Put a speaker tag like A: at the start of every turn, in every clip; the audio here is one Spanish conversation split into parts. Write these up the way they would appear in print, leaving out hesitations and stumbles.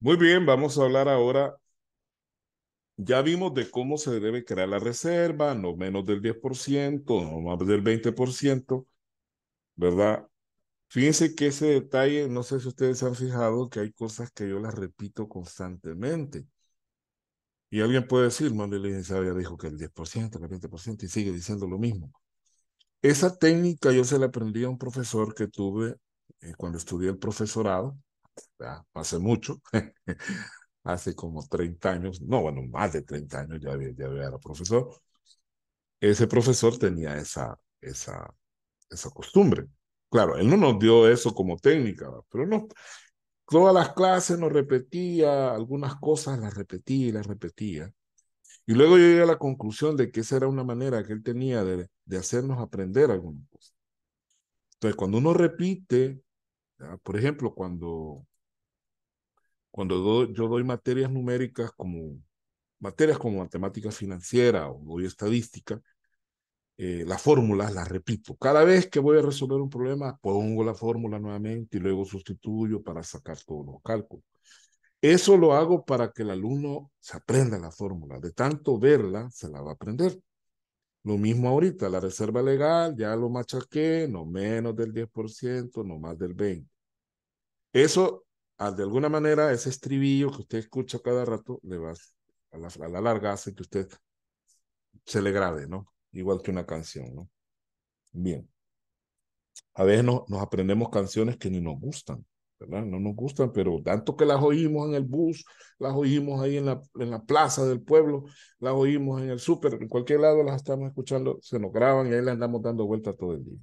A: Muy bien, vamos a hablar ahora. Ya vimos de cómo se debe crear la reserva, no menos del 10%, no más del 20%, ¿verdad? Fíjense que ese detalle, no sé si ustedes se han fijado que hay cosas que yo las repito constantemente. Y alguien puede decir, no, la licenciada ya dijo que el 10%, que el 20%, y sigue diciendo lo mismo. Esa técnica yo se la aprendí a un profesor que tuve cuando estudié el profesorado, ya, hace mucho, hace como 30 años, no, bueno, más de 30 años ya era profesor. Ese profesor tenía esa costumbre. Claro, él no nos dio eso como técnica, ¿va? Pero no, todas las clases nos repetía, algunas cosas las repetía y las repetía. Y luego yo llegué a la conclusión de que esa era una manera que él tenía de hacernos aprender algunas cosas. Entonces, cuando uno repite, ¿ya? Por ejemplo, yo doy materias numéricas como materias como matemática financiera o doy estadística, las fórmulas las repito. Cada vez que voy a resolver un problema, pongo la fórmula nuevamente y luego sustituyo para sacar todos los cálculos. Eso lo hago para que el alumno se aprenda la fórmula. De tanto verla, se la va a aprender. Lo mismo ahorita, la reserva legal, ya lo machaqué, no menos del 10%, no más del 20%. Eso, de alguna manera, ese estribillo que usted escucha cada rato, le va a la larga hace que usted se le grabe, ¿no? Igual que una canción, ¿no? Bien. A veces nos aprendemos canciones que ni nos gustan, ¿verdad? No nos gustan, pero tanto que las oímos en el bus, las oímos ahí en la plaza del pueblo, las oímos en el súper, en cualquier lado las estamos escuchando, se nos graban y ahí las andamos dando vueltas todo el día.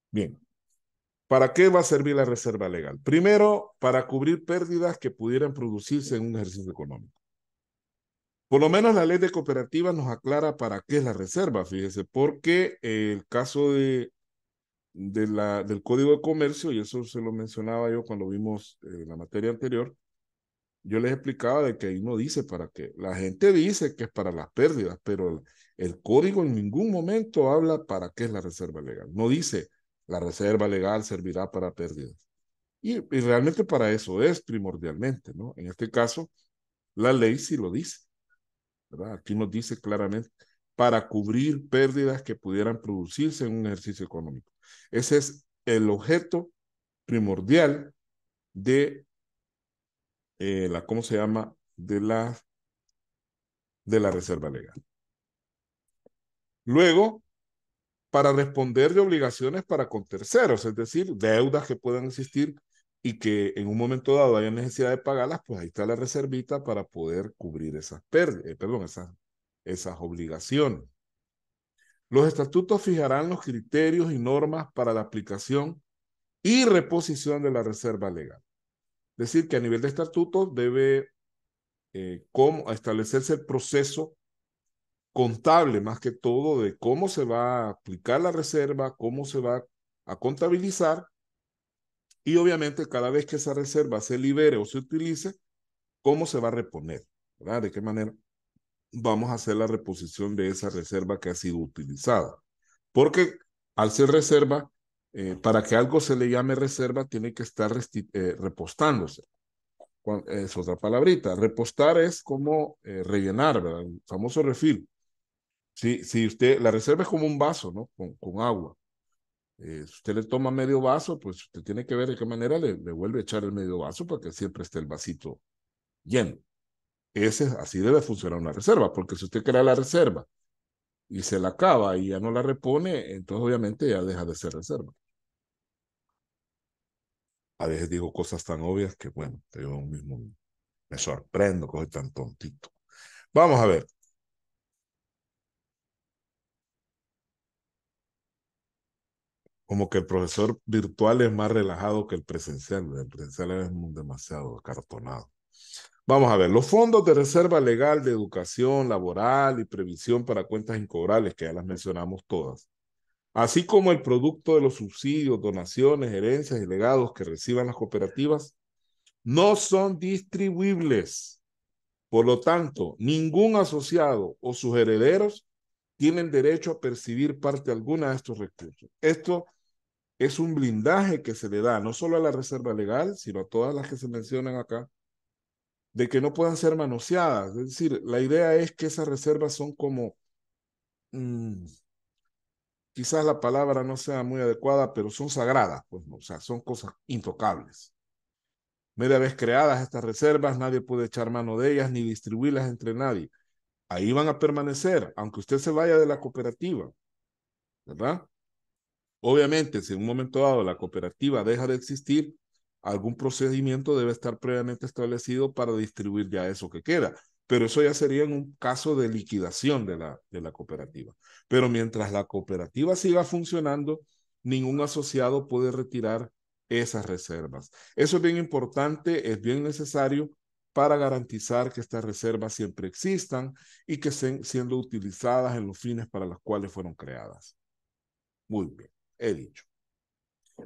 A: Bien, ¿para qué va a servir la reserva legal? Primero, para cubrir pérdidas que pudieran producirse en un ejercicio económico. Por lo menos la ley de cooperativas nos aclara para qué es la reserva, fíjese, porque el caso del Código de Comercio, y eso se lo mencionaba yo cuando vimos la materia anterior, yo les explicaba de que ahí no dice para qué. La gente dice que es para las pérdidas, pero el código en ningún momento habla para qué es la reserva legal. No dice la reserva legal servirá para pérdidas. Y realmente para eso es primordialmente, ¿no? En este caso, la ley sí lo dice, ¿verdad? Aquí nos dice claramente para cubrir pérdidas que pudieran producirse en un ejercicio económico. Ese es el objeto primordial de ¿cómo se llama? De la reserva legal. Luego, para responder de obligaciones para con terceros, es decir, deudas que puedan existir y que en un momento dado haya necesidad de pagarlas, pues ahí está la reservita para poder cubrir esas pérdidas, perdón, esas obligaciones. Los estatutos fijarán los criterios y normas para la aplicación y reposición de la reserva legal. Es decir, que a nivel de estatutos debe cómo establecerse el proceso contable, más que todo, de cómo se va a aplicar la reserva, cómo se va a contabilizar y obviamente cada vez que esa reserva se libere o se utilice, cómo se va a reponer, ¿verdad? De qué manera vamos a hacer la reposición de esa reserva que ha sido utilizada. Porque al ser reserva, para que algo se le llame reserva, tiene que estar repostándose. Es otra palabrita. Repostar es como rellenar, ¿verdad? El famoso refill. Si usted, la reserva es como un vaso, ¿no? Con agua. Si usted le toma medio vaso, pues usted tiene que ver de qué manera le vuelve a echar el medio vaso para que siempre esté el vasito lleno. Así debe funcionar una reserva, porque si usted crea la reserva y se la acaba y ya no la repone, entonces obviamente ya deja de ser reserva. A veces digo cosas tan obvias que, bueno, yo mismo me sorprendo que soy tan tontito. Vamos a ver. Como que el profesor virtual es más relajado que el presencial. El presencial es demasiado acartonado. Vamos a ver, los fondos de reserva legal de educación, laboral y previsión para cuentas incobrables, que ya las mencionamos todas, así como el producto de los subsidios, donaciones, herencias y legados que reciban las cooperativas, no son distribuibles. Por lo tanto, ningún asociado o sus herederos tienen derecho a percibir parte alguna de estos recursos. Esto es un blindaje que se le da no solo a la reserva legal, sino a todas las que se mencionan acá, de que no puedan ser manoseadas. Es decir, la idea es que esas reservas son como, mmm, quizás la palabra no sea muy adecuada, pero son sagradas, pues, ¿no? O sea, son cosas intocables. Media vez creadas estas reservas, nadie puede echar mano de ellas ni distribuirlas entre nadie. Ahí van a permanecer, aunque usted se vaya de la cooperativa, ¿verdad? Obviamente, si en un momento dado la cooperativa deja de existir, algún procedimiento debe estar previamente establecido para distribuir ya eso que queda. Pero eso ya sería en un caso de liquidación de la cooperativa. Pero mientras la cooperativa siga funcionando, ningún asociado puede retirar esas reservas. Eso es bien importante, es bien necesario para garantizar que estas reservas siempre existan y que estén siendo utilizadas en los fines para los cuales fueron creadas. Muy bien, he dicho.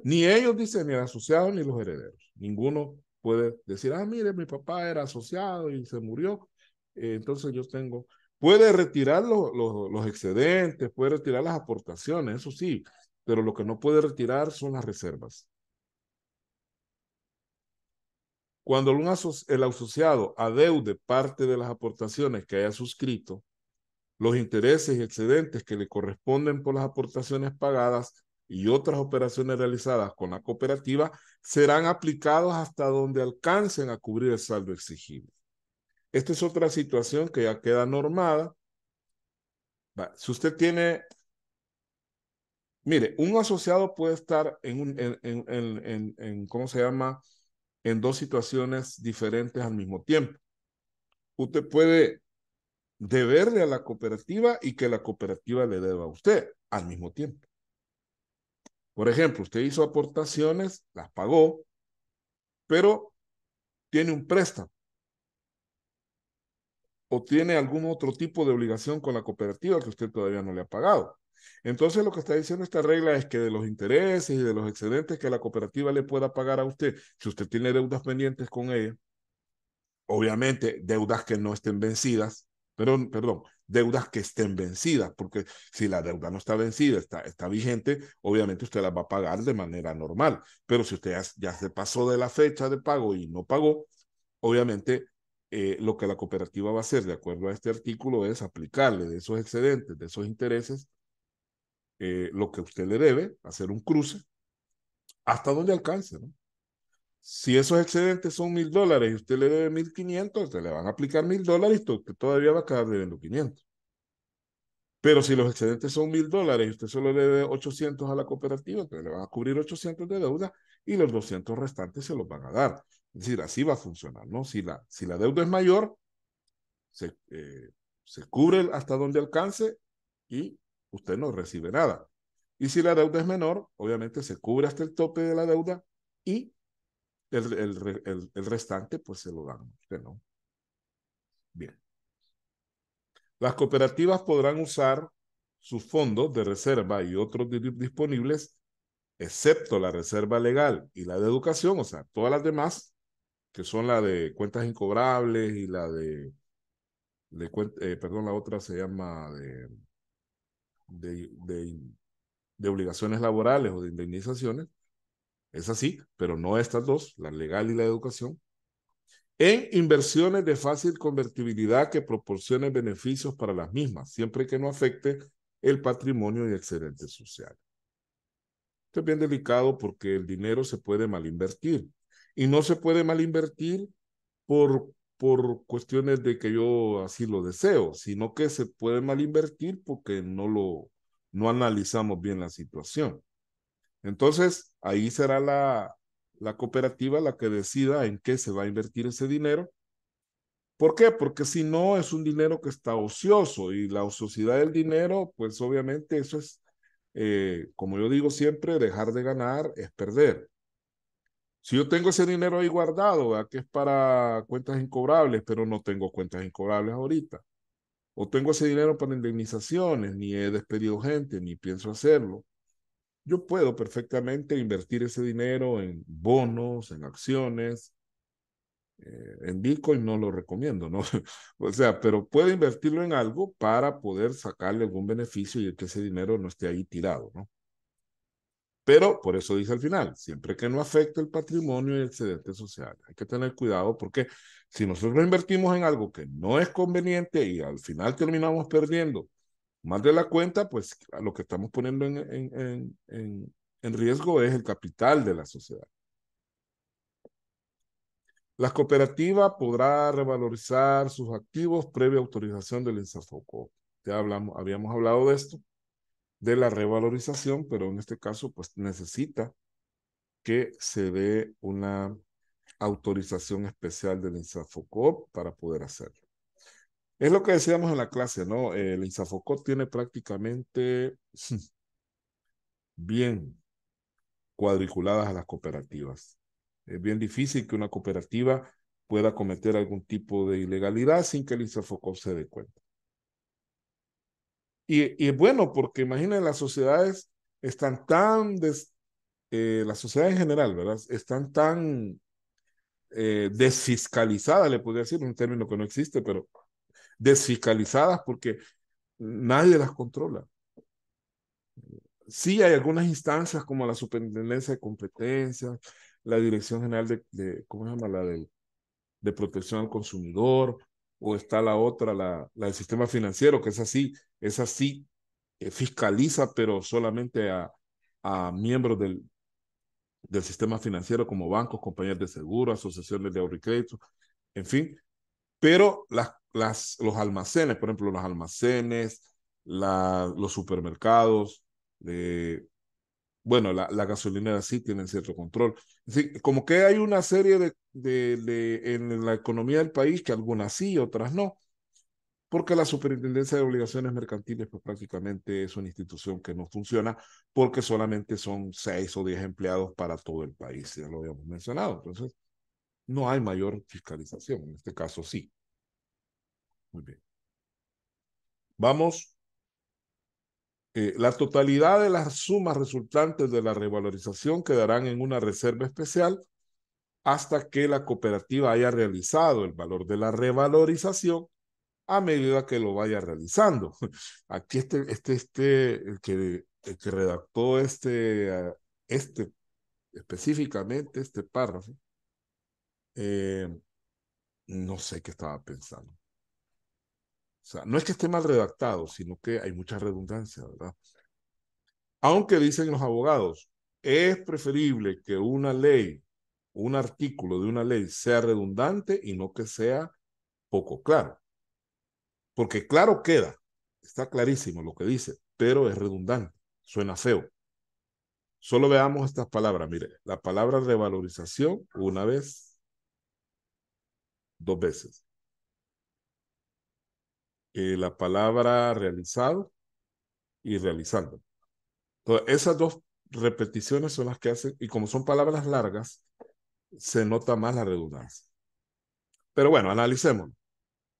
A: Ni ellos dicen, ni el asociado, ni los herederos. Ninguno puede decir, ah, mire, mi papá era asociado y se murió, entonces yo tengo... Puede retirar los excedentes, puede retirar las aportaciones, eso sí, pero lo que no puede retirar son las reservas. Cuando el asociado adeude parte de las aportaciones que haya suscrito, los intereses y excedentes que le corresponden por las aportaciones pagadas y otras operaciones realizadas con la cooperativa serán aplicados hasta donde alcancen a cubrir el saldo exigible. Esta es otra situación que ya queda normada. Si usted tiene, mire, un asociado puede estar ¿cómo se llama? En dos situaciones diferentes al mismo tiempo. Usted puede deberle a la cooperativa y que la cooperativa le deba a usted al mismo tiempo. Por ejemplo, usted hizo aportaciones, las pagó, pero tiene un préstamo o tiene algún otro tipo de obligación con la cooperativa que usted todavía no le ha pagado. Entonces, lo que está diciendo esta regla es que de los intereses y de los excedentes que la cooperativa le pueda pagar a usted, si usted tiene deudas pendientes con ella, obviamente deudas que no estén vencidas, perdón, deudas que estén vencidas, porque si la deuda no está vencida, está vigente, obviamente usted la va a pagar de manera normal, pero si usted ya se pasó de la fecha de pago y no pagó, obviamente lo que la cooperativa va a hacer de acuerdo a este artículo es aplicarle de esos excedentes, de esos intereses, lo que usted le debe, hacer un cruce hasta donde alcance, ¿no? Si esos excedentes son $1,000 y usted le debe 1,500, usted le van a aplicar $1,000 y usted todavía va a quedar debiendo 500. Pero si los excedentes son $1,000 y usted solo le debe 800 a la cooperativa, entonces le van a cubrir 800 de deuda y los 200 restantes se los van a dar. Es decir, así va a funcionar, ¿no? Si la deuda es mayor, se cubre hasta donde alcance y usted no recibe nada. Y si la deuda es menor, obviamente se cubre hasta el tope de la deuda y el restante pues se lo dan a usted, ¿no? Bien. Las cooperativas podrán usar sus fondos de reserva y otros disponibles, excepto la reserva legal y la de educación, o sea, todas las demás, que son la de cuentas incobrables y la perdón, la otra se llama de, de, de obligaciones laborales o de indemnizaciones, es así, pero no estas dos, la legal y la de educación, en inversiones de fácil convertibilidad que proporcionen beneficios para las mismas, siempre que no afecte el patrimonio y excedente social. Esto es bien delicado porque el dinero se puede mal invertir. Y no se puede mal invertir por cuestiones de que yo así lo deseo, sino que se puede mal invertir porque no analizamos bien la situación. Entonces, ahí será la cooperativa la que decida en qué se va a invertir ese dinero. ¿Por qué? Porque si no es un dinero que está ocioso y la ociosidad del dinero, pues obviamente eso es, como yo digo siempre, dejar de ganar es perder. Si yo tengo ese dinero ahí guardado, ¿verdad? Que es para cuentas incobrables, pero no tengo cuentas incobrables ahorita, o tengo ese dinero para indemnizaciones, ni he despedido gente, ni pienso hacerlo, yo puedo perfectamente invertir ese dinero en bonos, en acciones, en Bitcoin no lo recomiendo, ¿no? O sea, pero puede invertirlo en algo para poder sacarle algún beneficio y que ese dinero no esté ahí tirado, ¿no? Pero por eso dice al final, siempre que no afecte el patrimonio y excedentes sociales. Hay que tener cuidado porque si nosotros invertimos en algo que no es conveniente y al final terminamos perdiendo más de la cuenta, pues lo que estamos poniendo en riesgo es el capital de la sociedad. La cooperativa podrá revalorizar sus activos previa autorización del INSAFOCO. Ya habíamos hablado de esto, de la revalorización, pero en este caso, pues necesita que se dé una autorización especial del INSAFOCO para poder hacerlo. Es lo que decíamos en la clase, ¿no? El INSAFOCO tiene prácticamente bien cuadriculadas a las cooperativas. Es bien difícil que una cooperativa pueda cometer algún tipo de ilegalidad sin que el INSAFOCOP se dé cuenta. Y es bueno porque imaginen, las sociedades están la sociedad en general, ¿verdad? Están tan desfiscalizadas, le podría decir, un término que no existe, pero desfiscalizadas porque nadie las controla. Sí hay algunas instancias como la Superintendencia de Competencias, la Dirección General ¿cómo se llama? De Protección al Consumidor, o está la otra, la del Sistema Financiero, que es así, fiscaliza, pero solamente a miembros del sistema financiero como bancos, compañías de seguro, asociaciones de ahorro y crédito, en fin. Pero los almacenes, por ejemplo, los almacenes, los supermercados, bueno, la gasolinera sí tienen cierto control. Es decir, como que hay una serie en la economía del país que algunas sí, otras no, porque la Superintendencia de Obligaciones Mercantiles pues prácticamente es una institución que no funciona porque solamente son 6 o 10 empleados para todo el país, ya lo habíamos mencionado. Entonces, no hay mayor fiscalización, en este caso sí. Muy bien. Vamos. La totalidad de las sumas resultantes de la revalorización quedarán en una reserva especial hasta que la cooperativa haya realizado el valor de la revalorización a medida que lo vaya realizando. Aquí el que redactó específicamente este párrafo, eh, no sé qué estaba pensando. O sea, no es que esté mal redactado, sino que hay mucha redundancia, ¿verdad? Aunque dicen los abogados, es preferible que una ley, un artículo de una ley sea redundante y no que sea poco claro. Porque claro queda, está clarísimo lo que dice, pero es redundante, suena feo. Solo veamos estas palabras. Mire, la palabra revalorización una vez, dos veces. La palabra realizado y realizando. Entonces, esas dos repeticiones son las que hacen, y como son palabras largas, se nota más la redundancia. Pero bueno, analicemos.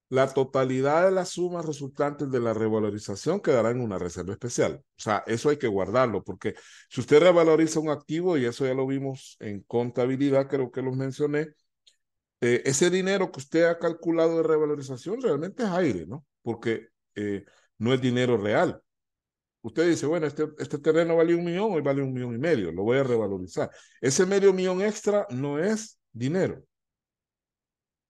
A: La totalidad de las sumas resultantes de la revalorización quedará en una reserva especial. O sea, eso hay que guardarlo, porque si usted revaloriza un activo, y eso ya lo vimos en contabilidad, creo que los mencioné, ese dinero que usted ha calculado de revalorización realmente es aire, ¿no? Porque no es dinero real. Usted dice, bueno, este terreno vale 1 millón, hoy vale 1,5 millones, lo voy a revalorizar. Ese medio millón extra no es dinero,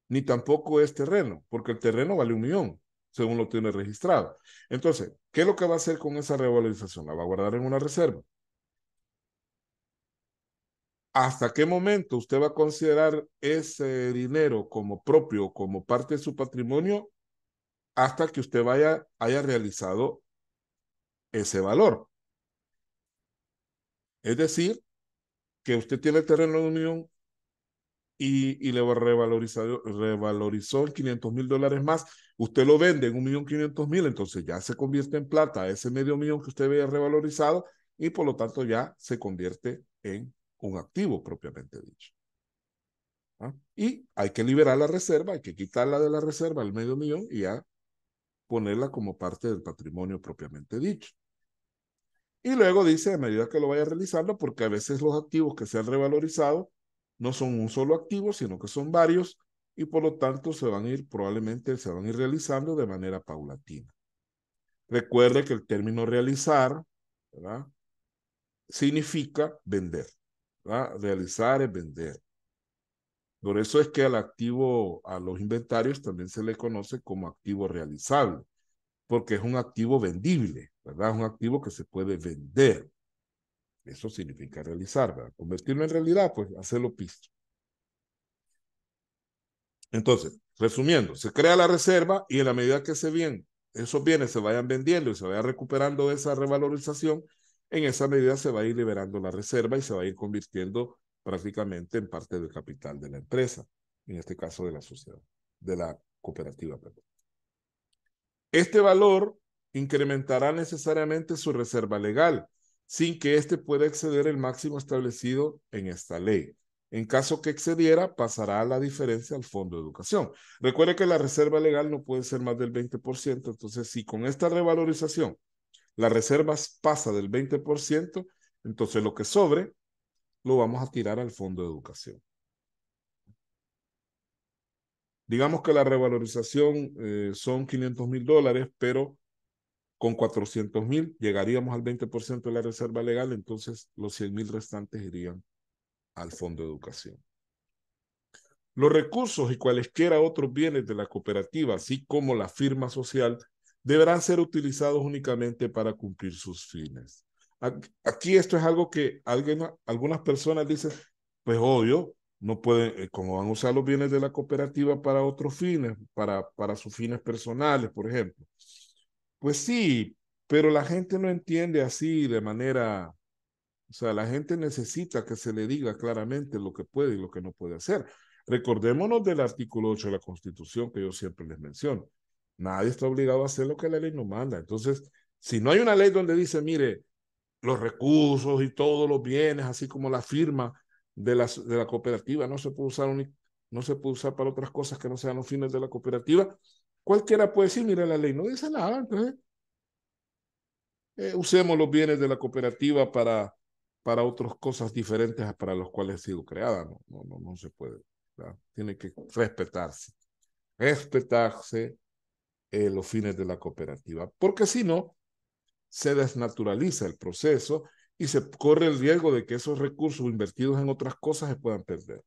A: ni tampoco es terreno, porque el terreno vale 1 millón, según lo tiene registrado. Entonces, ¿qué es lo que va a hacer con esa revalorización? La va a guardar en una reserva. ¿Hasta qué momento usted va a considerar ese dinero como propio, como parte de su patrimonio? Hasta que usted haya realizado ese valor. Es decir, que usted tiene el terreno de 1 millón y le revalorizó en $500,000 más, usted lo vende en 1,500,000, entonces ya se convierte en plata ese medio millón que usted había revalorizado y por lo tanto ya se convierte en un activo propiamente dicho. ¿Ah? Y hay que liberar la reserva, hay que quitarla de la reserva, el medio millón, y ya ponerla como parte del patrimonio propiamente dicho. Y luego dice, a medida que lo vaya realizando, porque a veces los activos que se han revalorizado no son un solo activo, sino que son varios, y por lo tanto probablemente se van a ir realizando de manera paulatina. Recuerde que el término realizar, ¿verdad? significa vender, ¿verdad? Realizar es vender. Por eso es que al activo, a los inventarios también se le conoce como activo realizable, porque es un activo vendible, ¿verdad? Es un activo que se puede vender. Eso significa realizar, ¿verdad? Convertirlo en realidad, pues hacerlo pisto. Entonces, resumiendo, se crea la reserva y en la medida que esos bienes se vayan vendiendo y se vaya recuperando esa revalorización, en esa medida se va a ir liberando la reserva y se va a ir convirtiendo prácticamente en parte del capital de la empresa, en este caso de la sociedad, de la cooperativa, perdón. Este valor incrementará necesariamente su reserva legal, sin que éste pueda exceder el máximo establecido en esta ley. En caso que excediera, pasará a la diferencia al Fondo de Educación. Recuerde que la reserva legal no puede ser más del 20%, entonces si con esta revalorización la reserva pasa del 20%, entonces lo que sobre lo vamos a tirar al Fondo de Educación. Digamos que la revalorización son $500,000, pero con 400,000 llegaríamos al 20% de la reserva legal, entonces los 100,000 restantes irían al Fondo de Educación. Los recursos y cualesquiera otros bienes de la cooperativa, así como la firma social, deberán ser utilizados únicamente para cumplir sus fines. Aquí esto es algo que algunas personas dicen, pues obvio, no pueden, como van a usar los bienes de la cooperativa para otros fines, para sus fines personales, por ejemplo. Pues sí, pero la gente no entiende así de manera, o sea, la gente necesita que se le diga claramente lo que puede y lo que no puede hacer. Recordémonos del artículo 8 de la Constitución que yo siempre les menciono. Nadie está obligado a hacer lo que la ley nos manda. Entonces, si no hay una ley donde dice, mire, los recursos y todos los bienes, así como la firma de la cooperativa, no se puede usar para otras cosas que no sean los fines de la cooperativa, cualquiera puede decir, mire, la ley no dice nada, entonces usemos los bienes de la cooperativa para otras cosas diferentes a para las cuales ha sido creada. No se puede. ¿Verdad? Tiene que respetarse los fines de la cooperativa, porque si no, se desnaturaliza el proceso y se corre el riesgo de que esos recursos invertidos en otras cosas se puedan perder.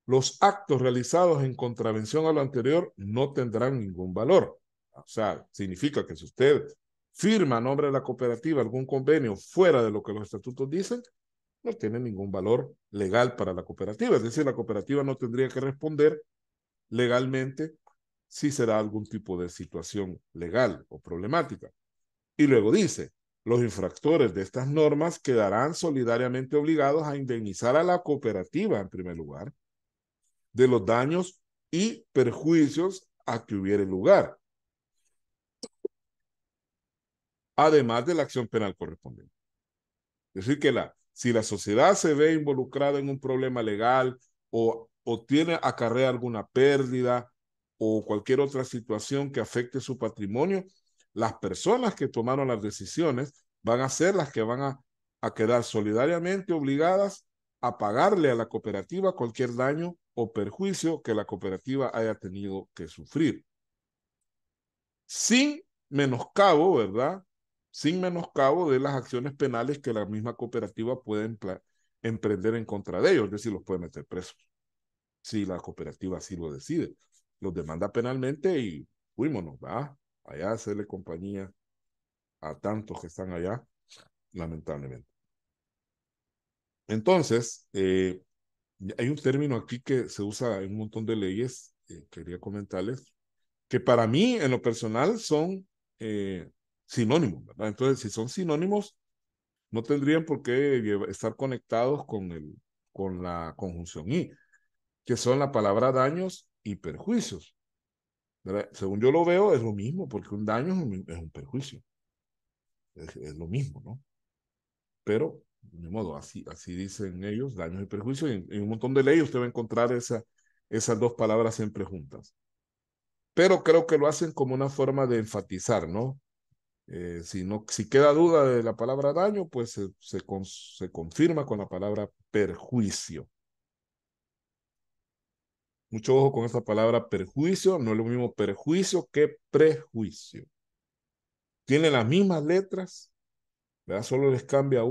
A: Los actos realizados en contravención a lo anterior no tendrán ningún valor. O sea, significa que si usted firma a nombre de la cooperativa algún convenio fuera de lo que los estatutos dicen, no tiene ningún valor legal para la cooperativa. Es decir, la cooperativa no tendría que responder legalmente si se da algún tipo de situación legal o problemática. Y luego dice, los infractores de estas normas quedarán solidariamente obligados a indemnizar a la cooperativa, en primer lugar, de los daños y perjuicios a que hubiere lugar, además de la acción penal correspondiente. Es decir, que si la sociedad se ve involucrada en un problema legal o acarrea alguna pérdida o cualquier otra situación que afecte su patrimonio, las personas que tomaron las decisiones van a ser las que van a quedar solidariamente obligadas a pagarle a la cooperativa cualquier daño o perjuicio que la cooperativa haya tenido que sufrir. Sin menoscabo, ¿verdad? Sin menoscabo de las acciones penales que la misma cooperativa puede emprender en contra de ellos, es decir, los puede meter presos, si la cooperativa así lo decide. Los demanda penalmente y fuímonos, ¿va? Allá hacerle compañía a tantos que están allá, lamentablemente. Entonces, hay un término aquí que se usa en un montón de leyes, quería comentarles, que para mí, en lo personal, son sinónimos, ¿verdad? Entonces, si son sinónimos, no tendrían por qué estar conectados con la conjunción y, que son la palabra daños y perjuicios. ¿Verdad? Según yo lo veo, es lo mismo, porque un daño es un perjuicio. Es lo mismo, ¿no? Pero, de modo, así dicen ellos, daños y perjuicios, y en un montón de leyes usted va a encontrar esas dos palabras siempre juntas. Pero creo que lo hacen como una forma de enfatizar, ¿no? Si queda duda de la palabra daño, pues se confirma con la palabra perjuicio. Mucho ojo con esta palabra perjuicio, no es lo mismo perjuicio que prejuicio. Tiene las mismas letras, ¿verdad? Solo les cambia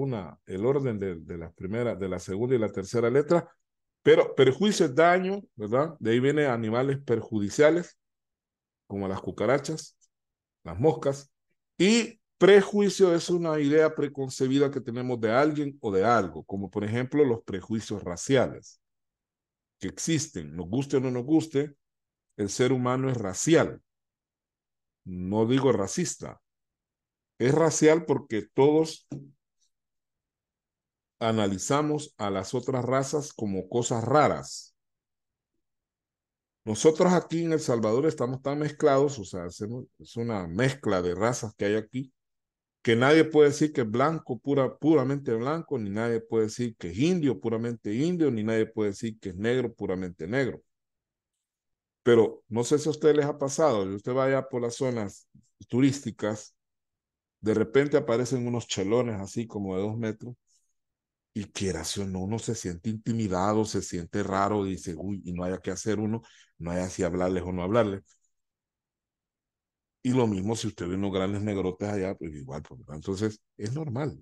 A: el orden de la primera, de la segunda y la tercera letra, pero perjuicio es daño, ¿verdad? De ahí vienen animales perjudiciales, como las cucarachas, las moscas, y prejuicio es una idea preconcebida que tenemos de alguien o de algo, como por ejemplo los prejuicios raciales, que existen, nos guste o no nos guste, el ser humano es racial, no digo racista, es racial porque todos analizamos a las otras razas como cosas raras. Nosotros aquí en El Salvador estamos tan mezclados, o sea, es una mezcla de razas que hay aquí, que nadie puede decir que es blanco, puramente blanco, ni nadie puede decir que es indio, puramente indio, ni nadie puede decir que es negro, puramente negro. Pero no sé si a ustedes les ha pasado, si usted vaya por las zonas turísticas, de repente aparecen unos chelones así como de 2 metros, y quieras o no, uno se siente intimidado, se siente raro, y dice, uy, y no haya que hacer uno, no haya si hablarles o no hablarles. Y lo mismo si usted ve unos grandes negrotes allá, pues igual, pues, ¿verdad? Entonces es normal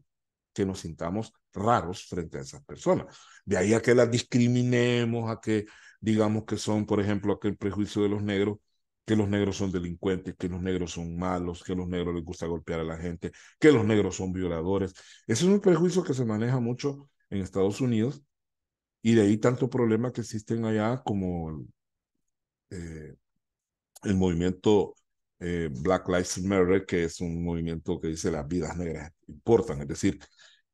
A: que nos sintamos raros frente a esas personas. De ahí a que las discriminemos, a que digamos que son, por ejemplo, aquel prejuicio de los negros, que los negros son delincuentes, que los negros son malos, que los negros les gusta golpear a la gente, que los negros son violadores. Ese es un prejuicio que se maneja mucho en Estados Unidos y de ahí tanto problema que existen allá como eh, el movimiento Black Lives Matter, que es un movimiento que dice las vidas negras importan, es decir,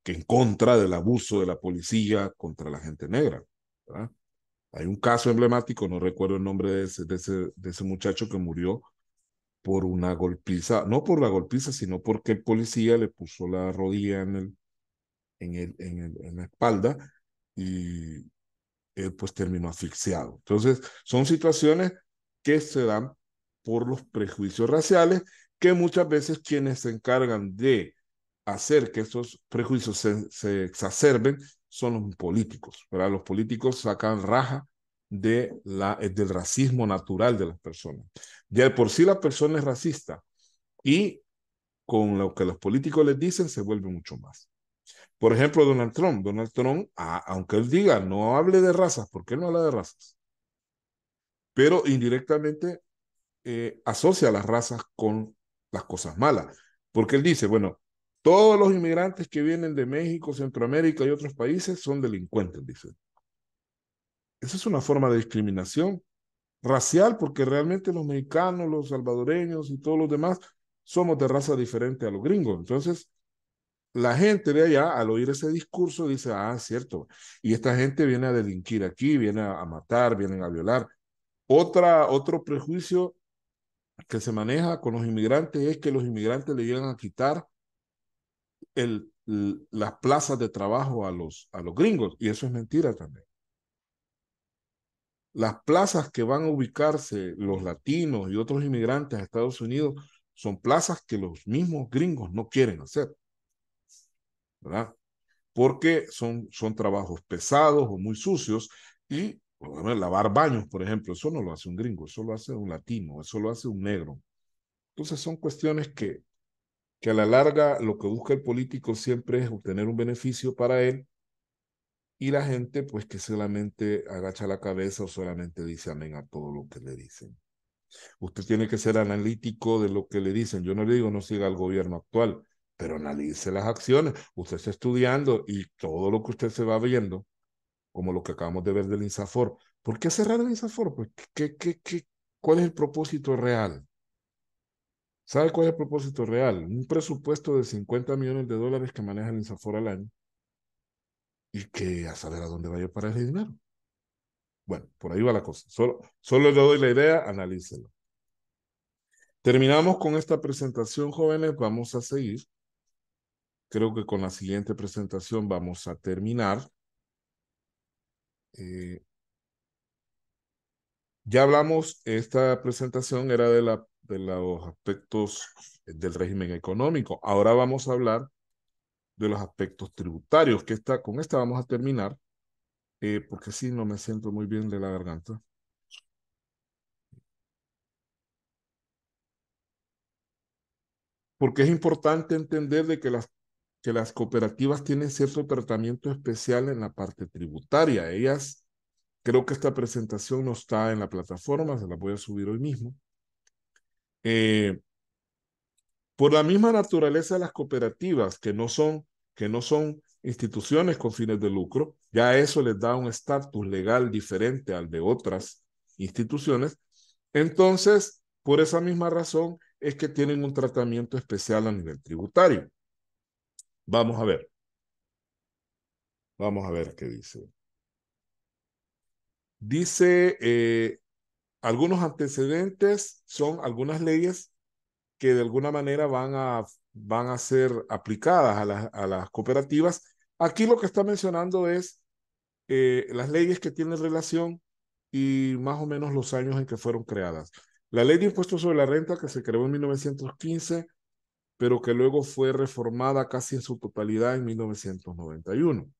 A: que en contra del abuso de la policía contra la gente negra, ¿verdad? Hay un caso emblemático, no recuerdo el nombre de ese muchacho que murió por una golpiza, no por la golpiza, sino porque el policía le puso la rodilla en la espalda y él pues terminó asfixiado. Entonces, son situaciones que se dan por los prejuicios raciales, que muchas veces quienes se encargan de hacer que esos prejuicios se exacerben son los políticos, ¿verdad? Los políticos sacan raja del racismo natural de las personas. Ya de por sí la persona es racista y con lo que los políticos les dicen se vuelve mucho más. Por ejemplo, Donald Trump, aunque él diga no hable de razas, porque él no habla de razas, pero indirectamente asocia las razas con las cosas malas, porque él dice, bueno, todos los inmigrantes que vienen de México, Centroamérica y otros países son delincuentes, dice. Esa es una forma de discriminación racial, porque realmente los mexicanos, los salvadoreños y todos los demás somos de raza diferente a los gringos. Entonces, la gente de allá, al oír ese discurso, dice, ah, cierto, y esta gente viene a delinquir aquí, viene a matar, vienen a violar. Otro prejuicio que se maneja con los inmigrantes es que los inmigrantes le llegan a quitar las plazas de trabajo a los gringos, y eso es mentira también. Las plazas que van a ubicarse los latinos y otros inmigrantes a Estados Unidos son plazas que los mismos gringos no quieren hacer, ¿verdad? Porque son trabajos pesados o muy sucios y bueno, lavar baños, por ejemplo, eso no lo hace un gringo, eso lo hace un latino, eso lo hace un negro. Entonces son cuestiones que a la larga lo que busca el político siempre es obtener un beneficio para él y la gente pues que solamente agacha la cabeza o solamente dice amén a todo lo que le dicen. Usted tiene que ser analítico de lo que le dicen. Yo no le digo no siga al gobierno actual, pero analice las acciones. Usted está estudiando y todo lo que usted se va viendo, como lo que acabamos de ver del INSAFOR. ¿Por qué cerrar el INSAFOR? Pues, ¿cuál es el propósito real? ¿Sabe cuál es el propósito real? Un presupuesto de 50 millones de dólares que maneja el INSAFOR al año y que a saber a dónde vaya para ese dinero. Bueno, por ahí va la cosa. Solo le doy la idea, analícelo. Terminamos con esta presentación, jóvenes. Vamos a seguir. Creo que con la siguiente presentación vamos a terminar. Eh, ya hablamos, esta presentación era de los aspectos del régimen económico. Ahora vamos a hablar de los aspectos tributarios, con esta vamos a terminar, porque sí, no me siento muy bien de la garganta. Porque es importante entender de que que las cooperativas tienen cierto tratamiento especial en la parte tributaria. Ellas, creo que esta presentación no está en la plataforma, se la voy a subir hoy mismo. Por la misma naturaleza de las cooperativas, que no son instituciones con fines de lucro, ya eso les da un estatus legal diferente al de otras instituciones. Entonces, por esa misma razón es que tienen un tratamiento especial a nivel tributario. Vamos a ver. Vamos a ver qué dice. Dice, algunos antecedentes son algunas leyes que de alguna manera van a ser aplicadas a las cooperativas. Aquí lo que está mencionando es las leyes que tienen relación y más o menos los años en que fueron creadas. La ley de impuestos sobre la renta que se creó en 1915, pero que luego fue reformada casi en su totalidad en 1991.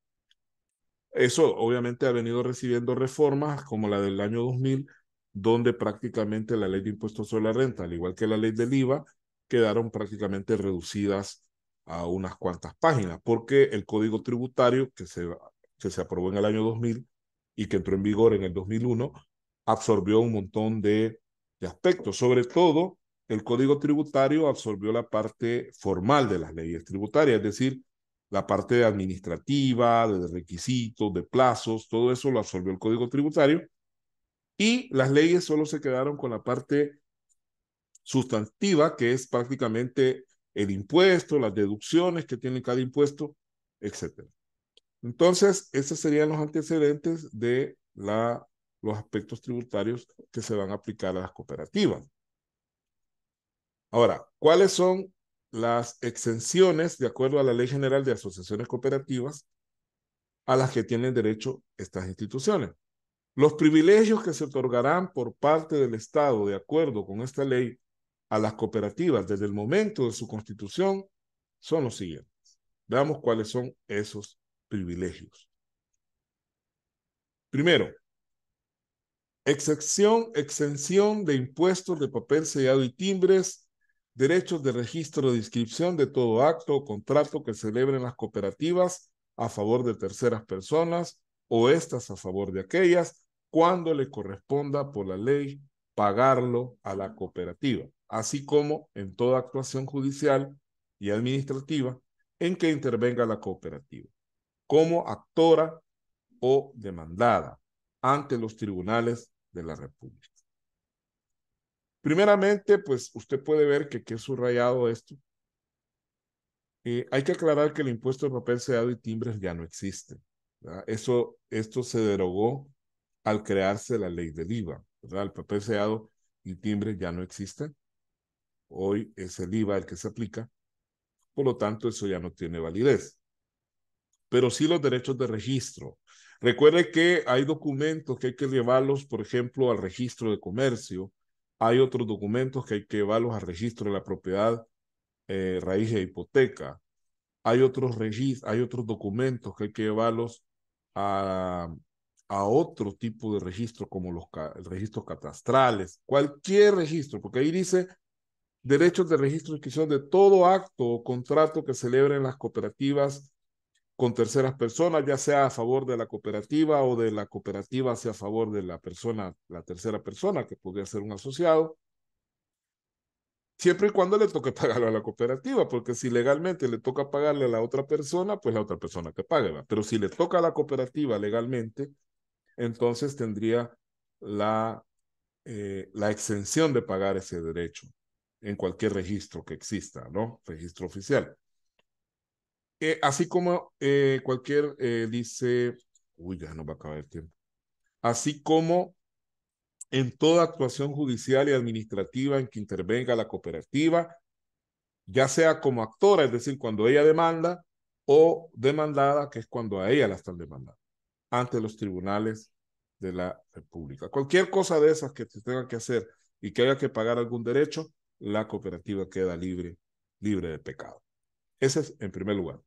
A: Eso obviamente ha venido recibiendo reformas como la del año 2000, donde prácticamente la ley de impuestos sobre la renta, al igual que la ley del IVA, quedaron prácticamente reducidas a unas cuantas páginas, porque el Código Tributario que se aprobó en el año 2000 y que entró en vigor en el 2001, absorbió un montón de aspectos. Sobre todo, el Código Tributario absorbió la parte formal de las leyes tributarias, es decir, la parte administrativa, de requisitos, de plazos, todo eso lo absorbió el Código Tributario y las leyes solo se quedaron con la parte sustantiva, que es prácticamente el impuesto, las deducciones que tiene cada impuesto, etc. Entonces, esos serían los antecedentes de los aspectos tributarios que se van a aplicar a las cooperativas. Ahora, ¿cuáles son las exenciones de acuerdo a la Ley General de Asociaciones Cooperativas a las que tienen derecho estas instituciones? Los privilegios que se otorgarán por parte del Estado de acuerdo con esta ley a las cooperativas desde el momento de su constitución son los siguientes. Veamos cuáles son esos privilegios. Primero, exención de impuestos de papel sellado y timbres, derechos de registro de inscripción de todo acto o contrato que celebren las cooperativas a favor de terceras personas o estas a favor de aquellas, cuando le corresponda por la ley pagarlo a la cooperativa, así como en toda actuación judicial y administrativa en que intervenga la cooperativa, como actora o demandada ante los tribunales de la República. Primeramente, pues usted puede ver que he subrayado esto. Hay que aclarar que el impuesto de papel sellado y timbres ya no existe, ¿verdad? Esto se derogó al crearse la ley del IVA, ¿verdad? El papel sellado y timbres ya no existen. Hoy es el IVA el que se aplica. Por lo tanto, eso ya no tiene validez. Pero sí los derechos de registro. Recuerde que hay documentos que hay que llevarlos, por ejemplo, al registro de comercio. Hay otros documentos que hay que llevarlos al registro de la propiedad, raíz de hipoteca. Hay hay otros documentos que hay que llevarlos a, a otro tipo de registro, como los registros catastrales, cualquier registro, porque ahí dice derechos de registro y inscripción de todo acto o contrato que celebren las cooperativas con terceras personas, ya sea a favor de la cooperativa o de la cooperativa hacia a favor de la persona, la tercera persona, que podría ser un asociado, siempre y cuando le toque pagarlo a la cooperativa, porque si legalmente le toca pagarle a la otra persona, pues la otra persona que pague, ¿va? Pero si le toca a la cooperativa legalmente, entonces tendría la exención de pagar ese derecho en cualquier registro que exista, ¿no? Registro oficial. Así como cualquier, dice, uy, ya no va a acabar el tiempo. Así como en toda actuación judicial y administrativa en que intervenga la cooperativa, ya sea como actora, es decir, cuando ella demanda, o demandada, que es cuando a ella la están demandando, ante los tribunales de la República. Cualquier cosa de esas que se tenga que hacer y que haya que pagar algún derecho, la cooperativa queda libre de pecado. Ese es en primer lugar.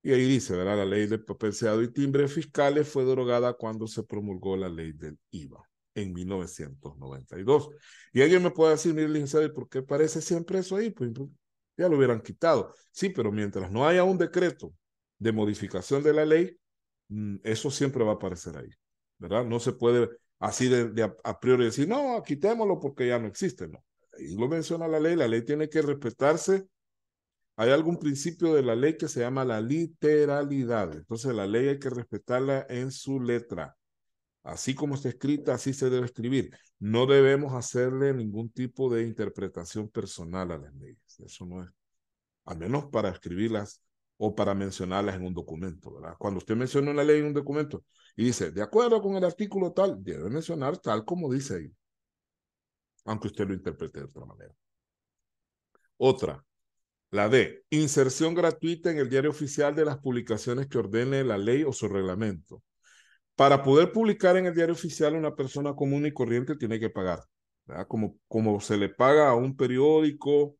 A: Y ahí dice, ¿verdad? La ley del papel sellado y timbres fiscales fue derogada cuando se promulgó la ley del IVA en 1992. Y alguien me puede decir, mire, licenciado, ¿y por qué aparece siempre eso ahí? Pues ya lo hubieran quitado. Sí, pero mientras no haya un decreto de modificación de la ley, eso siempre va a aparecer ahí, ¿verdad? No se puede así de a priori decir, no, quitémoslo porque ya no existe, no. Y lo menciona la ley tiene que respetarse. Hay algún principio de la ley que se llama la literalidad. Entonces la ley hay que respetarla en su letra. Así como está escrita, así se debe escribir. No debemos hacerle ningún tipo de interpretación personal a las leyes. Eso no es, al menos para escribirlas o para mencionarlas en un documento, ¿verdad? Cuando usted menciona una ley en un documento y dice, de acuerdo con el artículo tal, debe mencionar tal como dice ahí, aunque usted lo interprete de otra manera. Otra, la D, inserción gratuita en el diario oficial de las publicaciones que ordene la ley o su reglamento. Para poder publicar en el diario oficial, una persona común y corriente tiene que pagar, ¿verdad? Como se le paga a un periódico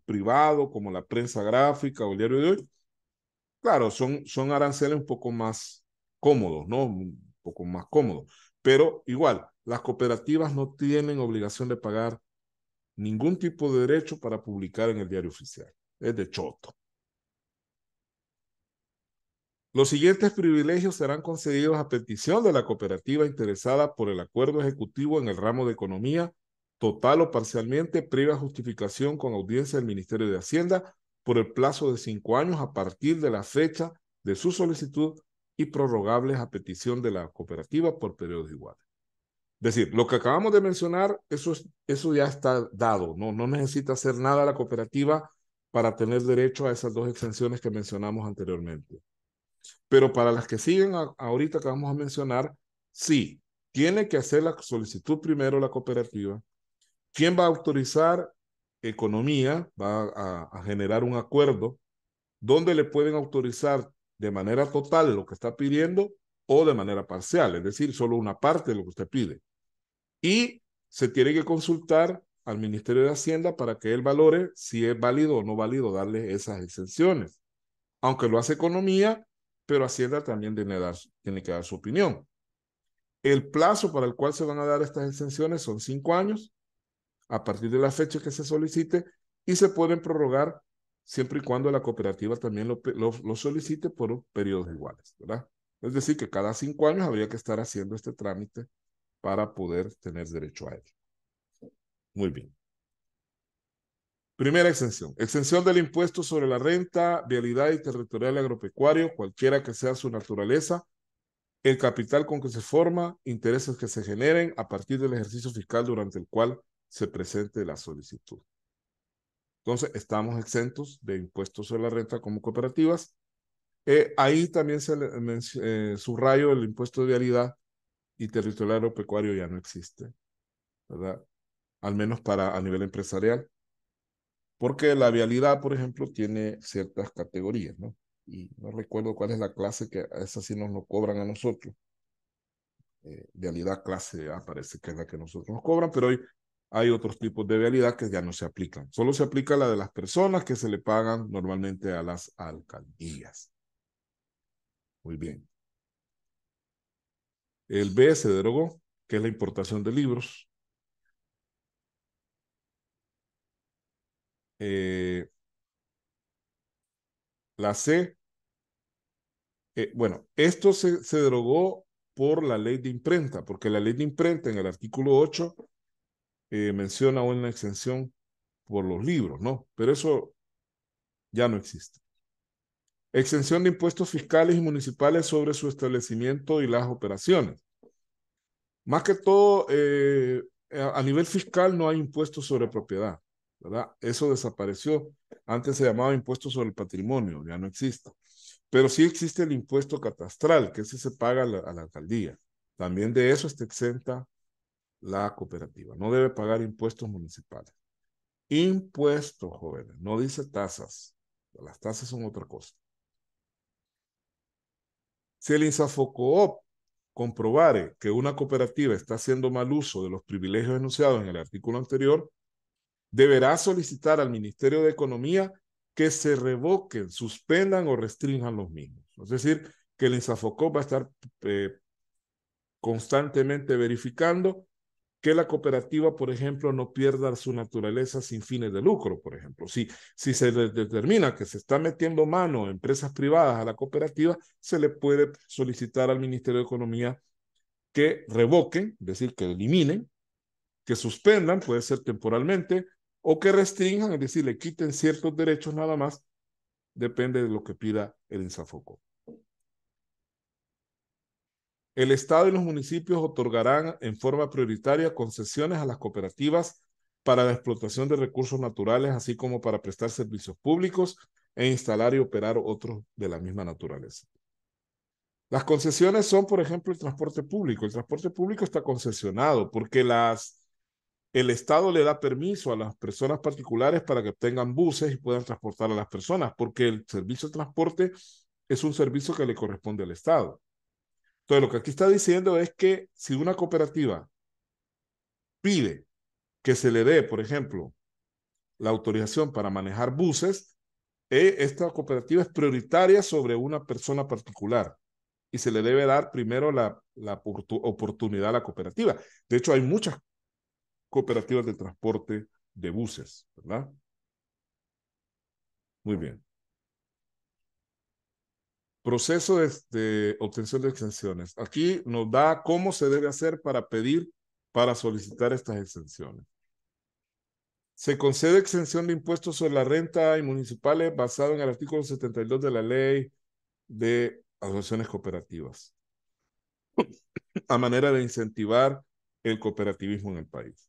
A: privado, como la prensa gráfica o el diario de hoy. Claro, son aranceles un poco más cómodos, ¿no? Un poco más cómodos. Pero igual, las cooperativas no tienen obligación de pagar ningún tipo de derecho para publicar en el diario oficial. Es de choto. Los siguientes privilegios serán concedidos a petición de la cooperativa interesada por el acuerdo ejecutivo en el ramo de economía, total o parcialmente, previa justificación con audiencia del Ministerio de Hacienda por el plazo de 5 años a partir de la fecha de su solicitud y prorrogables a petición de la cooperativa por periodos iguales. Es decir, lo que acabamos de mencionar, eso ya está dado, no necesita hacer nada la cooperativa para tener derecho a esas dos exenciones que mencionamos anteriormente. Pero para las que siguen ahorita que vamos a mencionar, sí, tiene que hacer la solicitud primero la cooperativa. ¿Quién va a autorizar? Economía va a generar un acuerdo donde le pueden autorizar de manera total lo que está pidiendo o de manera parcial, es decir, solo una parte de lo que usted pide. Y se tiene que consultar al Ministerio de Hacienda para que él valore si es válido o no válido darle esas exenciones. Aunque lo hace Economía, pero Hacienda también tiene que dar su opinión. El plazo para el cual se van a dar estas exenciones son 5 años, a partir de la fecha que se solicite, y se pueden prorrogar siempre y cuando la cooperativa también lo solicite por periodos iguales, ¿verdad? Es decir, que cada 5 años habría que estar haciendo este trámite para poder tener derecho a ello. Muy bien. Primera exención. Exención del impuesto sobre la renta, vialidad y territorial agropecuario, cualquiera que sea su naturaleza, el capital con que se forma, intereses que se generen a partir del ejercicio fiscal durante el cual se presente la solicitud. Entonces, estamos exentos de impuestos sobre la renta como cooperativas. Ahí también subrayo el impuesto de vialidad y territorial agropecuario ya no existe, ¿verdad? Al menos a nivel empresarial. Porque la vialidad, por ejemplo, tiene ciertas categorías, ¿no? Y no recuerdo cuál es la clase que esa sí nos lo cobran a nosotros. Vialidad clase A parece que es la que nosotros nos cobran, pero hay otros tipos de vialidad que ya no se aplican. Solo se aplica la de las personas que se le pagan normalmente a las alcaldías. Muy bien. El B se derogó, que es la importación de libros. La C, bueno, esto se derogó por la ley de imprenta, porque la ley de imprenta en el artículo 8 menciona una exención por los libros, ¿no? Pero eso ya no existe. Exención de impuestos fiscales y municipales sobre su establecimiento y las operaciones. Más que todo, a nivel fiscal no hay impuestos sobre propiedad, ¿verdad? Eso desapareció. Antes se llamaba impuesto sobre el patrimonio, ya no existe. Pero sí existe el impuesto catastral, que ese se paga a la alcaldía. También de eso está exenta la cooperativa. No debe pagar impuestos municipales. Impuestos, jóvenes, no dice tasas. Las tasas son otra cosa. Si el INSAFOCOOP comprobare que una cooperativa está haciendo mal uso de los privilegios enunciados en el artículo anterior, deberá solicitar al Ministerio de Economía que se revoquen, suspendan o restrinjan los mismos. Es decir, que el INSAFOCOP va a estar constantemente verificando que la cooperativa, por ejemplo, no pierda su naturaleza sin fines de lucro, por ejemplo. Si se determina que se está metiendo mano empresas privadas a la cooperativa, se le puede solicitar al Ministerio de Economía que revoquen, es decir, que eliminen, que suspendan, puede ser temporalmente, o que restrinjan, es decir, le quiten ciertos derechos nada más, depende de lo que pida el INSAFOCO. El Estado y los municipios otorgarán en forma prioritaria concesiones a las cooperativas para la explotación de recursos naturales, así como para prestar servicios públicos e instalar y operar otros de la misma naturaleza. Las concesiones son, por ejemplo, el transporte público. El transporte público está concesionado porque el Estado le da permiso a las personas particulares para que tengan buses y puedan transportar a las personas, porque el servicio de transporte es un servicio que le corresponde al Estado. Entonces, lo que aquí está diciendo es que si una cooperativa pide que se le dé, por ejemplo, la autorización para manejar buses, esta cooperativa es prioritaria sobre una persona particular y se le debe dar primero la oportunidad a la cooperativa. De hecho, hay muchas cooperativas de transporte de buses, ¿verdad? Muy bien. Proceso de obtención de exenciones. Aquí nos da cómo se debe hacer para pedir, para solicitar estas exenciones. Se concede exención de impuestos sobre la renta y municipales basado en el artículo 72 de la ley de asociaciones cooperativas, a manera de incentivar el cooperativismo en el país.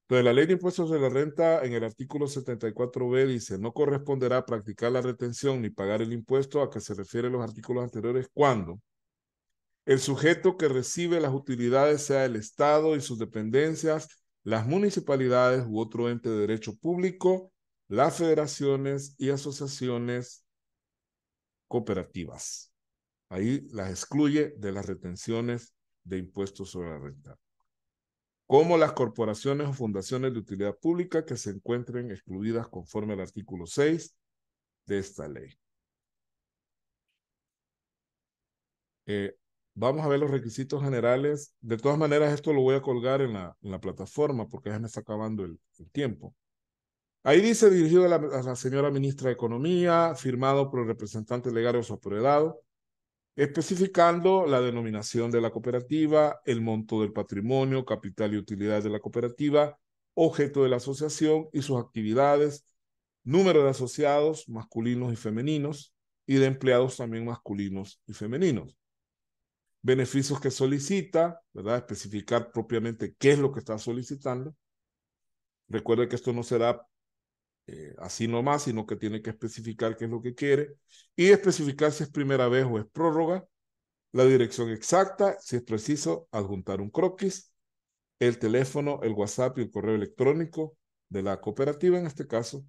A: Entonces, la ley de impuestos de la renta en el artículo 74b dice, no corresponderá practicar la retención ni pagar el impuesto a que se refieren los artículos anteriores cuando el sujeto que recibe las utilidades sea el Estado y sus dependencias, las municipalidades u otro ente de derecho público, las federaciones y asociaciones cooperativas. Ahí las excluye de las retenciones de impuestos sobre la renta. Como las corporaciones o fundaciones de utilidad pública que se encuentren excluidas conforme al artículo 6 de esta ley. Eh, Vamos a ver los requisitos generales. De todas maneras, esto lo voy a colgar en la plataforma porque ya me está acabando el tiempo. Ahí dice dirigido a la señora ministra de Economía, firmado por el representante legal o su apoderado, especificando la denominación de la cooperativa, el monto del patrimonio, capital y utilidad de la cooperativa, objeto de la asociación y sus actividades, número de asociados masculinos y femeninos y de empleados también masculinos y femeninos. Beneficios que solicita, ¿verdad? Especificar propiamente qué es lo que está solicitando. Recuerde que esto no será así nomás, sino que tiene que especificar qué es lo que quiere y especificar si es primera vez o es prórroga, la dirección exacta, si es preciso, adjuntar un croquis, el teléfono, el WhatsApp y el correo electrónico de la cooperativa en este caso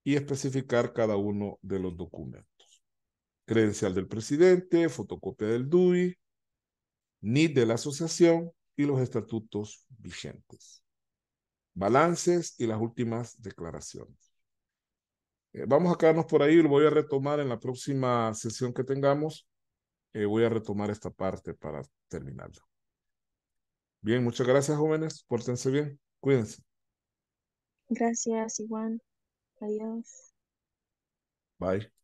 A: y especificar cada uno de los documentos. Credencial del presidente, fotocopia del DUI, NID de la asociación y los estatutos vigentes. Balances y las últimas declaraciones. Vamos a quedarnos por ahí, lo voy a retomar en la próxima sesión que tengamos. Voy a retomar esta parte para terminarla. Bien, muchas gracias, jóvenes. Pórtense bien. Cuídense.
B: Gracias, igual. Adiós.
A: Bye.